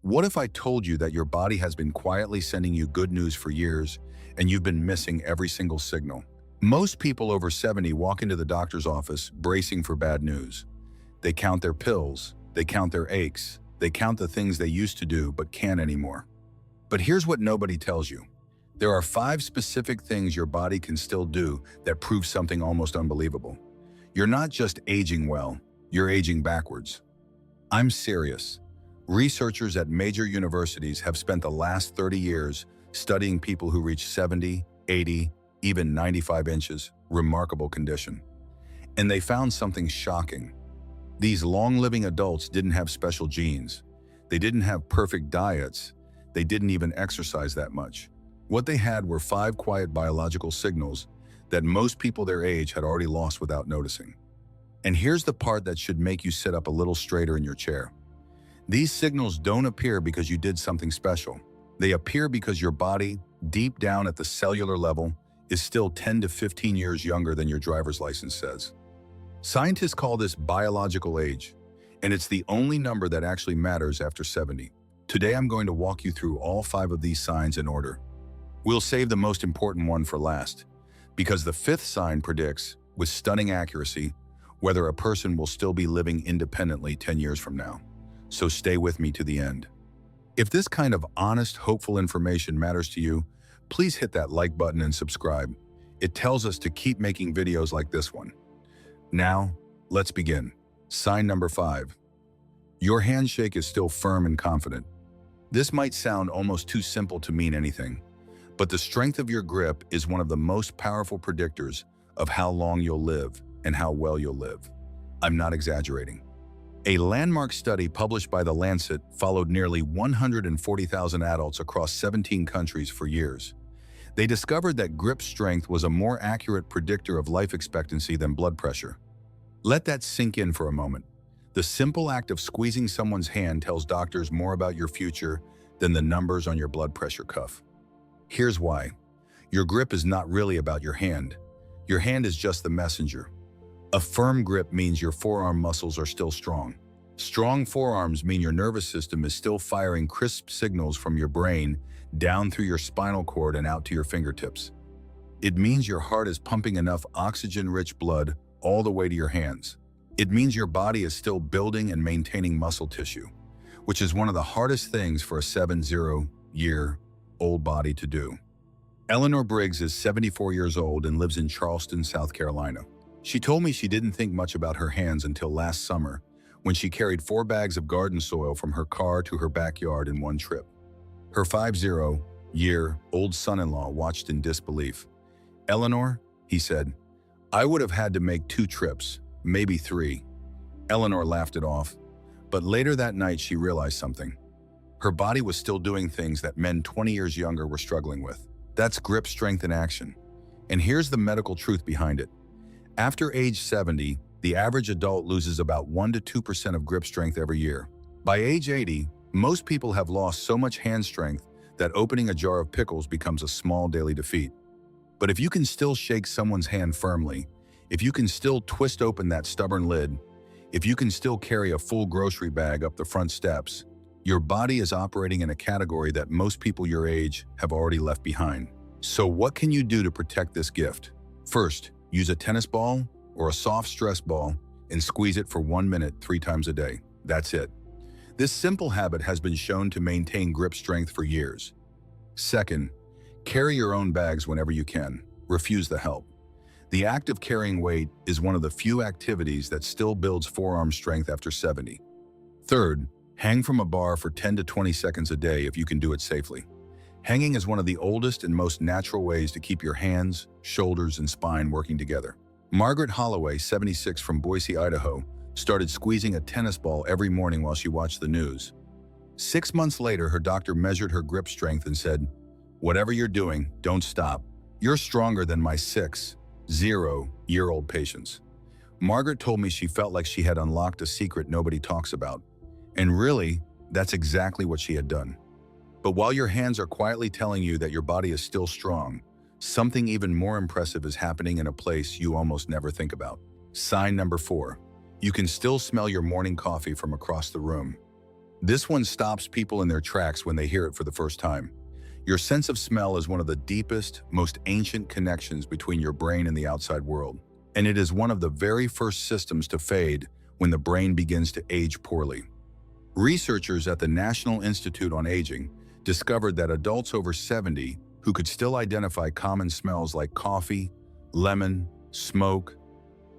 What if I told you that your body has been quietly sending you good news for years and you've been missing every single signal? Most people over 70 walk into the doctor's office bracing for bad news. They count their pills, they count their aches, they count the things they used to do but can't anymore. But here's what nobody tells you. There are 5 specific things your body can still do that prove something almost unbelievable. You're not just aging well, you're aging backwards. I'm serious. Researchers at major universities have spent the last 30 years studying people who reach 70, 80, even 95 inches, remarkable condition. And they found something shocking. These long-living adults didn't have special genes. They didn't have perfect diets. They didn't even exercise that much. What they had were 5 quiet biological signals that most people their age had already lost without noticing. And here's the part that should make you sit up a little straighter in your chair. These signals don't appear because you did something special. They appear because your body, deep down at the cellular level, is still 10 to 15 years younger than your driver's license says. Scientists call this biological age, and it's the only number that actually matters after 70. Today I'm going to walk you through all 5 of these signs in order. We'll save the most important one for last, because the 5th sign predicts, with stunning accuracy, whether a person will still be living independently 10 years from now. So stay with me to the end. If this kind of honest, hopeful information matters to you, please hit that like button and subscribe. It tells us to keep making videos like this one. Now, let's begin. Sign number 5. Your handshake is still firm and confident. This might sound almost too simple to mean anything, but the strength of your grip is one of the most powerful predictors of how long you'll live and how well you'll live. I'm not exaggerating. A landmark study published by the Lancet followed nearly 140,000 adults across 17 countries for years. They discovered that grip strength was a more accurate predictor of life expectancy than blood pressure. Let that sink in for a moment. The simple act of squeezing someone's hand tells doctors more about your future than the numbers on your blood pressure cuff. Here's why. Your grip is not really about your hand. Your hand is just the messenger. A firm grip means your forearm muscles are still strong. Strong forearms mean your nervous system is still firing crisp signals from your brain down through your spinal cord and out to your fingertips. It means your heart is pumping enough oxygen-rich blood all the way to your hands. It means your body is still building and maintaining muscle tissue, which is one of the hardest things for a 70-year-old body to do. Eleanor Briggs is 74 years old and lives in Charleston, South Carolina. She told me she didn't think much about her hands until last summer, when she carried 4 bags of garden soil from her car to her backyard in one trip. Her 50-year-old son-in-law watched in disbelief. "Eleanor," he said, "I would have had to make 2 trips, maybe 3. Eleanor laughed it off, but later that night she realized something. Her body was still doing things that men 20 years younger were struggling with. That's grip strength in action. And here's the medical truth behind it. After age 70, the average adult loses about 1 to 2% of grip strength every year. By age 80, most people have lost so much hand strength that opening a jar of pickles becomes a small daily defeat. But if you can still shake someone's hand firmly, if you can still twist open that stubborn lid, if you can still carry a full grocery bag up the front steps, your body is operating in a category that most people your age have already left behind. So what can you do to protect this gift? First, use a tennis ball or a soft stress ball and squeeze it for 1 minute 3 times a day. That's it. This simple habit has been shown to maintain grip strength for years. Second, carry your own bags whenever you can. Refuse the help. The act of carrying weight is one of the few activities that still builds forearm strength after 70. Third, hang from a bar for 10 to 20 seconds a day if you can do it safely. Hanging is one of the oldest and most natural ways to keep your hands, shoulders, and spine working together. Margaret Holloway, 76, from Boise, Idaho, started squeezing a tennis ball every morning while she watched the news. 6 months later, her doctor measured her grip strength and said, "Whatever you're doing, don't stop. You're stronger than my 60-year-old patients." Margaret told me she felt like she had unlocked a secret nobody talks about. And really, that's exactly what she had done. But while your hands are quietly telling you that your body is still strong, something even more impressive is happening in a place you almost never think about. Sign number 4. You can still smell your morning coffee from across the room. This one stops people in their tracks when they hear it for the first time. Your sense of smell is one of the deepest, most ancient connections between your brain and the outside world. And it is one of the very first systems to fade when the brain begins to age poorly. Researchers at the National Institute on Aging discovered that adults over 70 who could still identify common smells like coffee, lemon, smoke,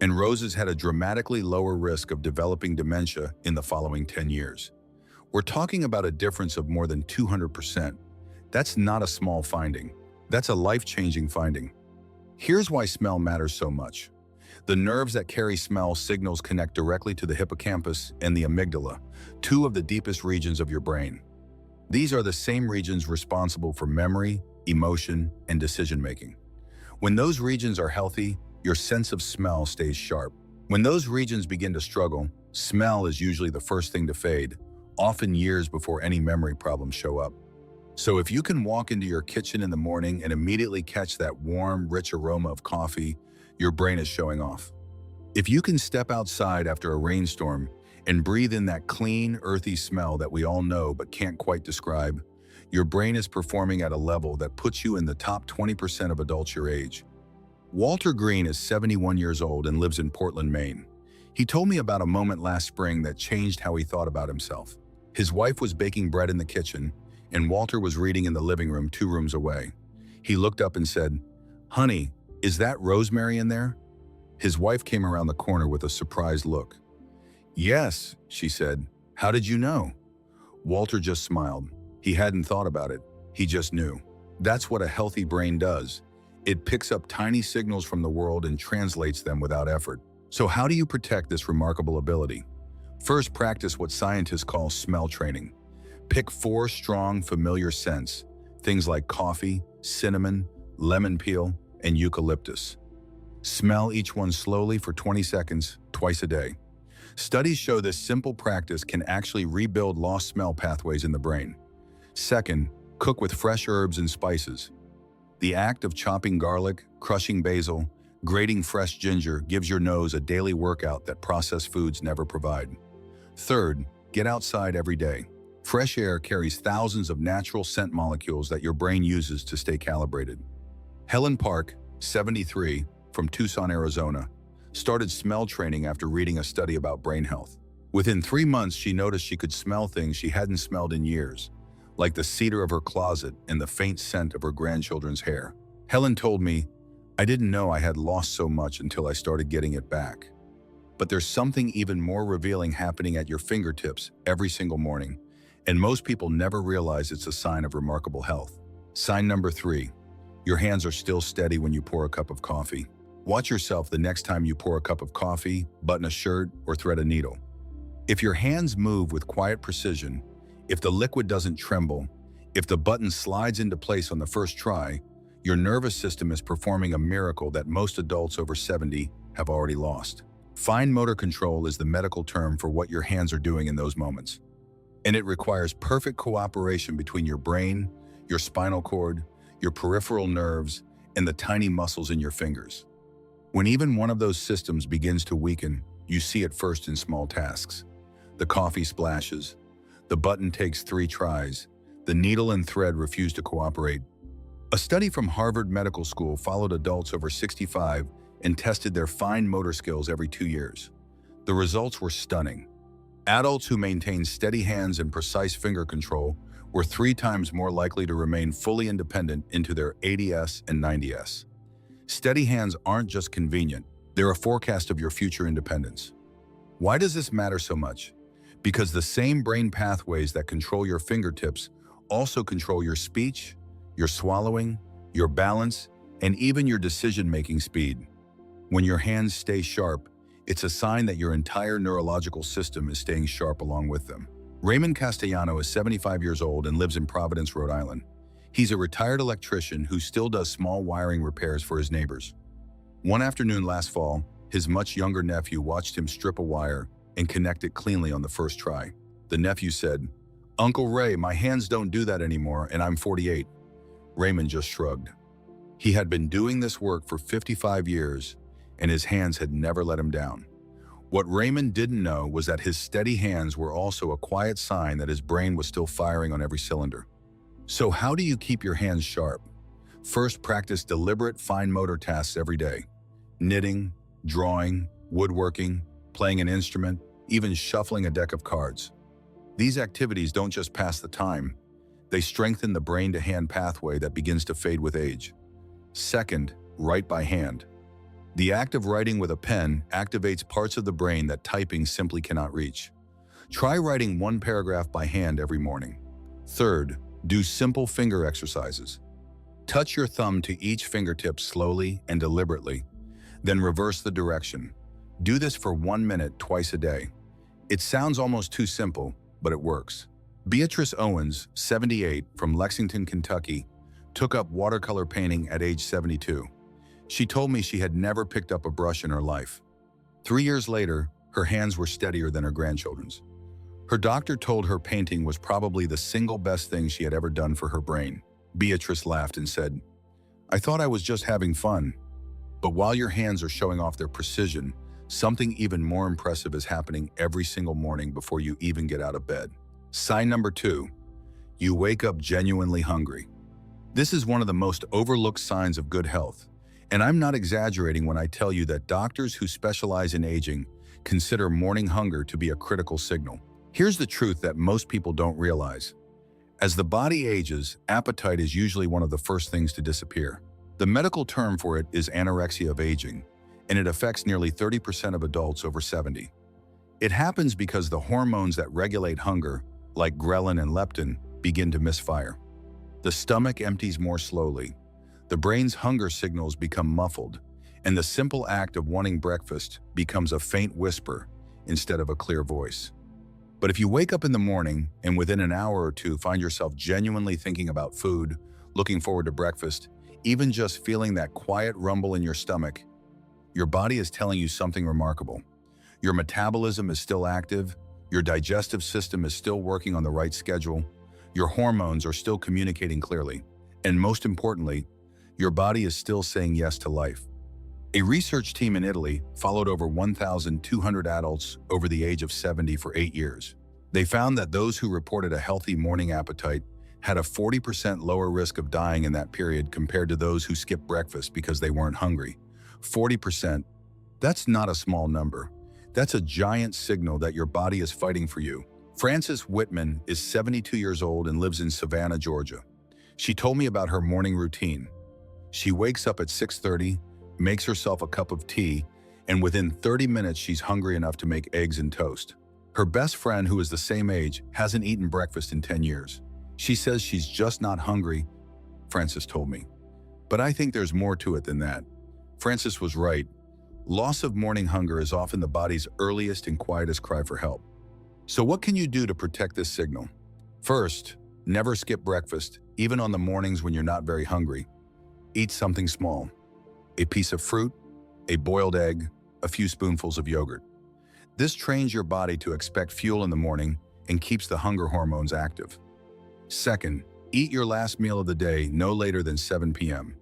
and roses had a dramatically lower risk of developing dementia in the following 10 years. We're talking about a difference of more than 200%. That's not a small finding. That's a life-changing finding. Here's why smell matters so much. The nerves that carry smell signals connect directly to the hippocampus and the amygdala, two of the deepest regions of your brain. These are the same regions responsible for memory, emotion, and decision-making. When those regions are healthy, your sense of smell stays sharp. When those regions begin to struggle, smell is usually the first thing to fade, often years before any memory problems show up. So if you can walk into your kitchen in the morning and immediately catch that warm, rich aroma of coffee, your brain is showing off. If you can step outside after a rainstorm and breathe in that clean, earthy smell that we all know but can't quite describe, your brain is performing at a level that puts you in the top 20% of adults your age. Walter Green is 71 years old and lives in Portland, Maine. He told me about a moment last spring that changed how he thought about himself. His wife was baking bread in the kitchen, and Walter was reading in the living room 2 rooms away. He looked up and said, "Honey, is that rosemary in there?" His wife came around the corner with a surprised look. "Yes," she said. "How did you know?" Walter just smiled. He hadn't thought about it. He just knew. That's what a healthy brain does. It picks up tiny signals from the world and translates them without effort. So how do you protect this remarkable ability? First, practice what scientists call smell training. Pick 4 strong, familiar scents, things like coffee, cinnamon, lemon peel, and eucalyptus. Smell each one slowly for 20 seconds, twice a day. Studies show this simple practice can actually rebuild lost smell pathways in the brain. Second, cook with fresh herbs and spices. The act of chopping garlic, crushing basil, grating fresh ginger gives your nose a daily workout that processed foods never provide. Third, get outside every day. Fresh air carries thousands of natural scent molecules that your brain uses to stay calibrated. Helen Park, 73, from Tucson, Arizona, started smell training after reading a study about brain health. Within 3 months, she noticed she could smell things she hadn't smelled in years, like the cedar of her closet and the faint scent of her grandchildren's hair. Helen told me, "I didn't know I had lost so much until I started getting it back." But there's something even more revealing happening at your fingertips every single morning, and most people never realize it's a sign of remarkable health. Sign number 3, your hands are still steady when you pour a cup of coffee. Watch yourself the next time you pour a cup of coffee, button a shirt, or thread a needle. If your hands move with quiet precision, if the liquid doesn't tremble, if the button slides into place on the first try, your nervous system is performing a miracle that most adults over 70 have already lost. Fine motor control is the medical term for what your hands are doing in those moments. And it requires perfect cooperation between your brain, your spinal cord, your peripheral nerves, and the tiny muscles in your fingers. When even one of those systems begins to weaken, you see it first in small tasks. The coffee splashes, the button takes 3 tries, the needle and thread refuse to cooperate. A study from Harvard Medical School followed adults over 65 and tested their fine motor skills every 2 years. The results were stunning. Adults who maintained steady hands and precise finger control were 3 times more likely to remain fully independent into their 80s and 90s. Steady hands aren't just convenient, they're a forecast of your future independence. Why does this matter so much? Because the same brain pathways that control your fingertips also control your speech, your swallowing, your balance, and even your decision-making speed. When your hands stay sharp, it's a sign that your entire neurological system is staying sharp along with them. Raymond Castellano is 75 years old and lives in Providence, Rhode Island. He's a retired electrician who still does small wiring repairs for his neighbors. One afternoon last fall, his much younger nephew watched him strip a wire and connect it cleanly on the first try. The nephew said, "Uncle Ray, my hands don't do that anymore, and I'm 48. Raymond just shrugged. He had been doing this work for 55 years, and his hands had never let him down. What Raymond didn't know was that his steady hands were also a quiet sign that his brain was still firing on every cylinder. So how do you keep your hands sharp? First, practice deliberate fine motor tasks every day. Knitting, drawing, woodworking, playing an instrument, even shuffling a deck of cards. These activities don't just pass the time, they strengthen the brain-to-hand pathway that begins to fade with age. Second, write by hand. The act of writing with a pen activates parts of the brain that typing simply cannot reach. Try writing one paragraph by hand every morning. Third, do simple finger exercises. Touch your thumb to each fingertip slowly and deliberately, then reverse the direction. Do this for 1 minute twice a day. It sounds almost too simple, but it works. Beatrice Owens, 78, from Lexington, Kentucky, took up watercolor painting at age 72. She told me she had never picked up a brush in her life. 3 years later, her hands were steadier than her grandchildren's. Her doctor told her painting was probably the single best thing she had ever done for her brain. Beatrice laughed and said, "I thought I was just having fun." But while your hands are showing off their precision, something even more impressive is happening every single morning before you even get out of bed. Sign number 2, you wake up genuinely hungry. This is one of the most overlooked signs of good health, and I'm not exaggerating when I tell you that doctors who specialize in aging consider morning hunger to be a critical signal. Here's the truth that most people don't realize. As the body ages, appetite is usually one of the first things to disappear. The medical term for it is anorexia of aging, and it affects nearly 30% of adults over 70. It happens because the hormones that regulate hunger, like ghrelin and leptin, begin to misfire. The stomach empties more slowly, the brain's hunger signals become muffled, and the simple act of wanting breakfast becomes a faint whisper instead of a clear voice. But if you wake up in the morning and within an hour or two find yourself genuinely thinking about food, looking forward to breakfast, even just feeling that quiet rumble in your stomach, your body is telling you something remarkable. Your metabolism is still active, your digestive system is still working on the right schedule, your hormones are still communicating clearly, and most importantly, your body is still saying yes to life. A research team in Italy followed over 1,200 adults over the age of 70 for 8 years. They found that those who reported a healthy morning appetite had a 40% lower risk of dying in that period compared to those who skipped breakfast because they weren't hungry. 40%, that's not a small number. That's a giant signal that your body is fighting for you. Frances Whitman is 72 years old and lives in Savannah, Georgia. She told me about her morning routine. She wakes up at 6:30, makes herself a cup of tea, and within 30 minutes she's hungry enough to make eggs and toast. Her best friend, who is the same age, hasn't eaten breakfast in 10 years. She says she's just not hungry, Frances told me. But I think there's more to it than that. Frances was right. Loss of morning hunger is often the body's earliest and quietest cry for help. So what can you do to protect this signal? First, never skip breakfast, even on the mornings when you're not very hungry. Eat something small. A piece of fruit, a boiled egg, a few spoonfuls of yogurt. This trains your body to expect fuel in the morning and keeps the hunger hormones active. Second, eat your last meal of the day no later than 7 p.m.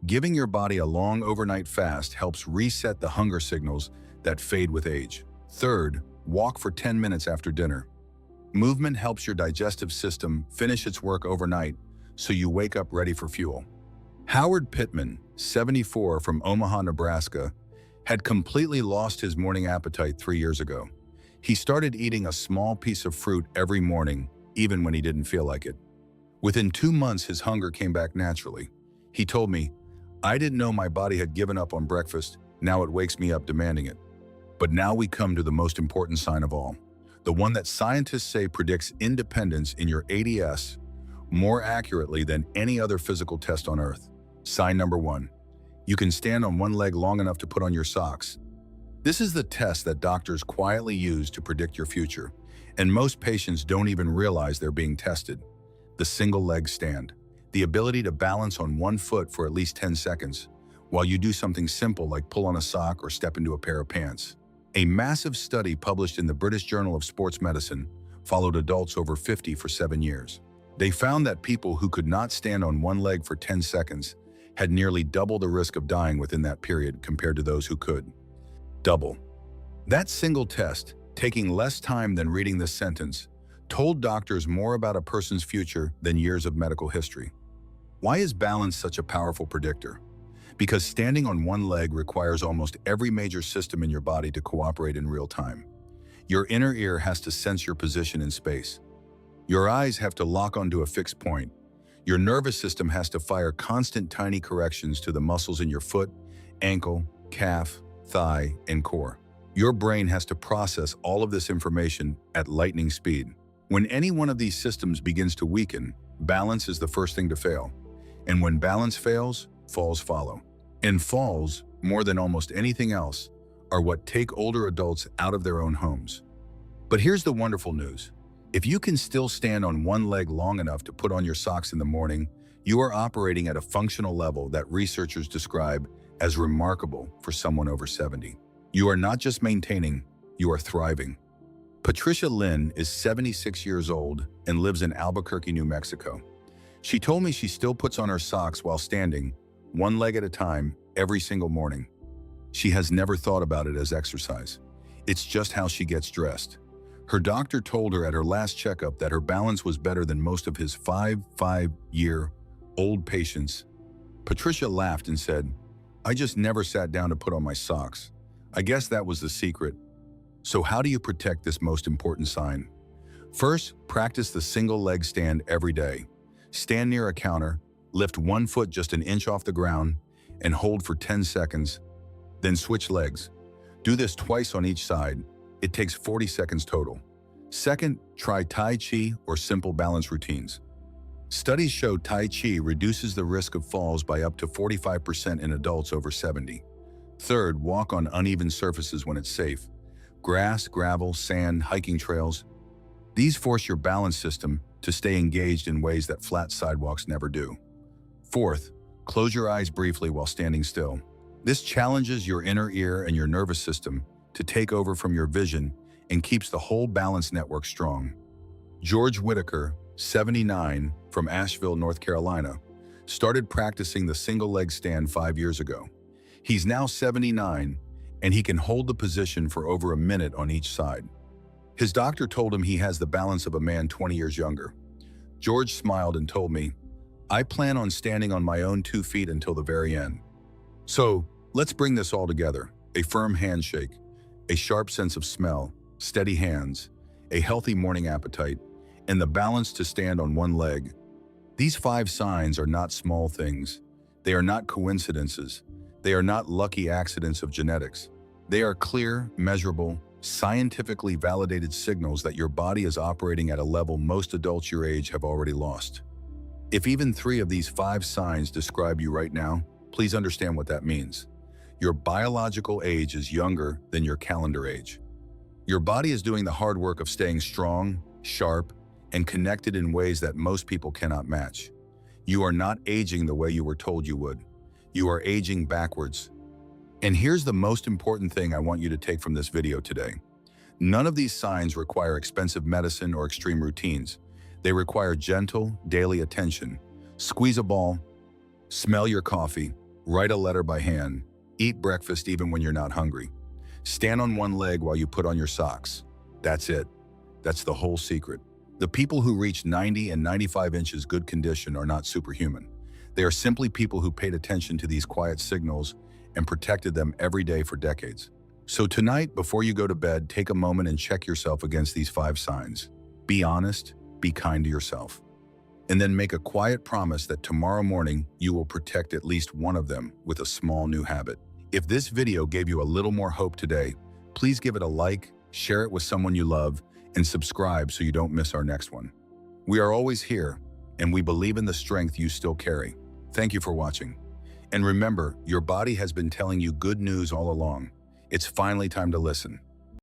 Giving your body a long overnight fast helps reset the hunger signals that fade with age. Third, walk for 10 minutes after dinner. Movement helps your digestive system finish its work overnight so you wake up ready for fuel. Howard Pittman, 74, from Omaha, Nebraska, had completely lost his morning appetite 3 years ago. He started eating a small piece of fruit every morning, even when he didn't feel like it. Within 2 months, his hunger came back naturally. He told me, "I didn't know my body had given up on breakfast. Now it wakes me up demanding it." But now we come to the most important sign of all, the one that scientists say predicts independence in your ADS more accurately than any other physical test on Earth. Sign number 1. You can stand on one leg long enough to put on your socks. This is the test that doctors quietly use to predict your future, and most patients don't even realize they're being tested. The single leg stand. The ability to balance on one foot for at least 10 seconds, while you do something simple like pull on a sock or step into a pair of pants. A massive study published in the British Journal of Sports Medicine followed adults over 50 for 7 years. They found that people who could not stand on one leg for 10 seconds had nearly double the risk of dying within that period compared to those who could. Double. That single test, taking less time than reading this sentence, told doctors more about a person's future than years of medical history. Why is balance such a powerful predictor? Because standing on one leg requires almost every major system in your body to cooperate in real time. Your inner ear has to sense your position in space. Your eyes have to lock onto a fixed point. Your nervous system has to fire constant tiny corrections to the muscles in your foot, ankle, calf, thigh, and core. Your brain has to process all of this information at lightning speed. When any one of these systems begins to weaken, balance is the first thing to fail. And when balance fails, falls follow. And falls, more than almost anything else, are what take older adults out of their own homes. But here's the wonderful news. If you can still stand on one leg long enough to put on your socks in the morning, you are operating at a functional level that researchers describe as remarkable for someone over 70. You are not just maintaining, you are thriving. Patricia Lynn is 76 years old and lives in Albuquerque, New Mexico. She told me she still puts on her socks while standing, one leg at a time, every single morning. She has never thought about it as exercise. It's just how she gets dressed. Her doctor told her at her last checkup that her balance was better than most of his five-year-old patients. Patricia laughed and said, "I just never sat down to put on my socks. I guess that was the secret." So how do you protect this most important sign? First, practice the single leg stand every day. Stand near a counter, lift one foot just an inch off the ground, and hold for 10 seconds. Then switch legs. Do this twice on each side. It takes 40 seconds total. Second, try Tai Chi or simple balance routines. Studies show Tai Chi reduces the risk of falls by up to 45% in adults over 70. Third, walk on uneven surfaces when it's safe. Grass, gravel, sand, hiking trails. These force your balance system to stay engaged in ways that flat sidewalks never do. Fourth, close your eyes briefly while standing still. This challenges your inner ear and your nervous system to take over from your vision and keeps the whole balance network strong. George Whitaker, 79, from Asheville, North Carolina, started practicing the single leg stand 5 years ago. He's now 79, and he can hold the position for over a minute on each side. His doctor told him he has the balance of a man 20 years younger. George smiled and told me, "I plan on standing on my own 2 feet until the very end." So, let's bring this all together. A firm handshake, a sharp sense of smell, steady hands, a healthy morning appetite, and the balance to stand on one leg. These 5 signs are not small things. They are not coincidences. They are not lucky accidents of genetics. They are clear, measurable, scientifically validated signals that your body is operating at a level most adults your age have already lost. If even 3 of these 5 signs describe you right now, please understand what that means. Your biological age is younger than your calendar age. Your body is doing the hard work of staying strong, sharp, and connected in ways that most people cannot match. You are not aging the way you were told you would. You are aging backwards. And here's the most important thing I want you to take from this video today. None of these signs require expensive medicine or extreme routines. They require gentle, daily attention. Squeeze a ball, smell your coffee, write a letter by hand, eat breakfast even when you're not hungry. Stand on one leg while you put on your socks. That's it. That's the whole secret. The people who reach 90 and 95 inches good condition are not superhuman. They are simply people who paid attention to these quiet signals and protected them every day for decades. So tonight, before you go to bed, take a moment and check yourself against these 5 signs. Be honest, be kind to yourself. And then make a quiet promise that tomorrow morning you will protect at least one of them with a small new habit. If this video gave you a little more hope today, please give it a like, share it with someone you love, and subscribe so you don't miss our next one. We are always here, and we believe in the strength you still carry. Thank you for watching. And remember, your body has been telling you good news all along. It's finally time to listen.